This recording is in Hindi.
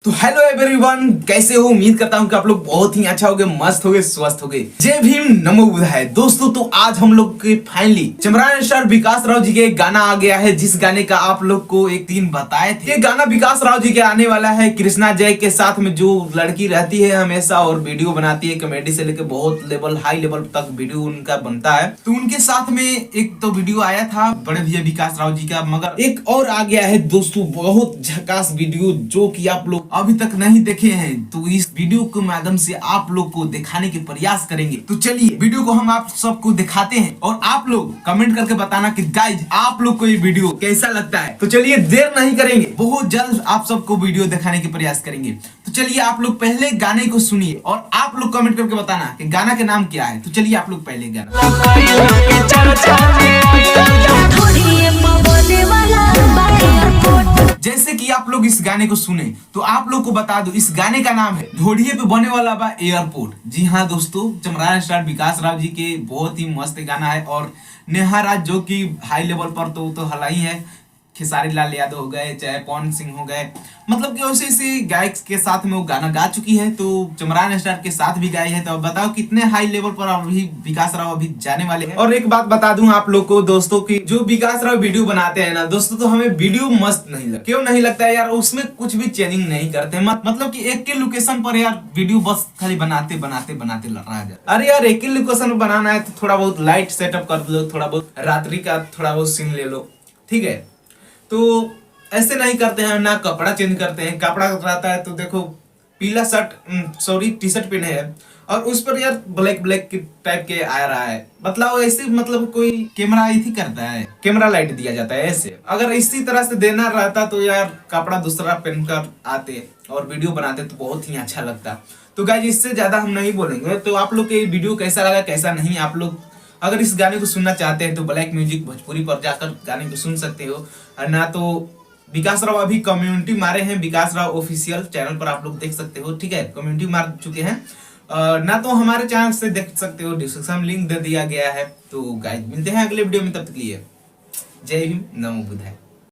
तो हेलो एवरीवन, कैसे हो? उम्मीद करता हूँ कि आप लोग बहुत ही अच्छा होगे, मस्त होगे, स्वस्थ होगे। जय भीम, नमो बुद्धाय। दोस्तों, तो आज हम लोग के फाइनली चमरान स्टार विकास राव जी के एक गाना आ गया है, जिस गाने का आप लोग को एक दिन बताए थे। ये गाना विकास राव जी के आने वाला है कृष्णा जय के साथ में, जो लड़की रहती है हमेशा और वीडियो बनाती है, कॉमेडी से लेकर बहुत लेवल हाई लेवल तक वीडियो उनका बनता है। तो उनके साथ में एक तो वीडियो आया था बड़े भैया विकास राव जी का, मगर एक और आ गया है दोस्तों, बहुत झकास वीडियो जो कि आप लोग अभी तक नहीं देखे हैं। तो इस वीडियो के माध्यम से आप लोग को दिखाने के प्रयास करेंगे। तो चलिए वीडियो को हम आप सबको दिखाते हैं और आप लोग कमेंट करके बताना कि गाइज आप लोग को ये वीडियो कैसा लगता है। तो चलिए देर नहीं करेंगे, बहुत जल्द आप सबको वीडियो दिखाने के प्रयास करेंगे। तो चलिए आप लोग पहले गाने को सुनिए और आप लोग कमेंट करके बताना कि गाना के नाम क्या है। तो चलिए आप लोग पहले गाना जैसे कि आप लोग इस गाने को सुने तो आप लोग को बता दो, इस गाने का नाम है ढोढ़िए पे बने वाला बा एयरपोर्ट। जी हाँ दोस्तों, चमरान स्टार विकास राव जी के बहुत ही मस्त गाना है। और नेहा राज जो कि हाई लेवल पर तो हला ही है, खेसारी लाल यादव हो गए, चाहे पवन सिंह हो गए, मतलब कि वैसे ऐसे गायक के साथ में वो गाना गा चुकी है। तो चमरान स्टार के साथ भी गाई है। तो अब बताओ कितने हाई लेवल पर अभी विकास राव अभी जाने वाले हैं। और एक बात बता दूं आप लोग को दोस्तों की, जो विकास राव वीडियो बनाते हैं ना दोस्तों, तो हमें वीडियो मस्त नहीं लगता। क्यों नहीं लगता है यार? उसमें कुछ भी चेंजिंग नहीं करते, मतलब कि एक के लोकेशन पर यार वीडियो बस खाली बनाते बनाते बनाते लड़ रहा है। अरे यार, एक ही लोकेशन पर बनाना है तो थोड़ा बहुत लाइट सेटअप कर लो, थोड़ा बहुत रात्रि का थोड़ा बहुत सीन ले लो, ठीक है। तो ऐसे नहीं करते हैं ना, कपड़ा चेंज करते हैं। कपड़ा रहता है तो देखो पीला टी शर्ट पहने हैं और उस पर यार ब्लैक ब्लैक टाइप के आ रहा है, मतलब ऐसे मतलब कोई कैमरा ही करता है, कैमरा लाइट दिया जाता है ऐसे। अगर इसी तरह से देना रहता तो यार कपड़ा दूसरा पहनकर आते और वीडियो बनाते तो बहुत ही अच्छा लगता। तो गाइस, इससे ज्यादा हम नहीं बोलेंगे। तो आप लोग के वीडियो कैसा लगा कैसा नहीं, आप लोग अगर इस गाने को सुनना चाहते हैं तो ब्लैक म्यूजिक भोजपुरी पर जाकर गाने को सुन सकते हो। और ना तो विकास राव अभी कम्युनिटी मारे हैं, विकास राव ऑफिशियल चैनल पर आप लोग देख सकते हो, ठीक है, कम्युनिटी मार चुके हैं। ना तो हमारे चैनल से देख सकते हो, डिस्क्रिप्शन लिंक दे दिया गया है। तो गाइस मिलते हैं अगले वीडियो में, तब तक के लिए जय भीम, नमो बुद्धाय।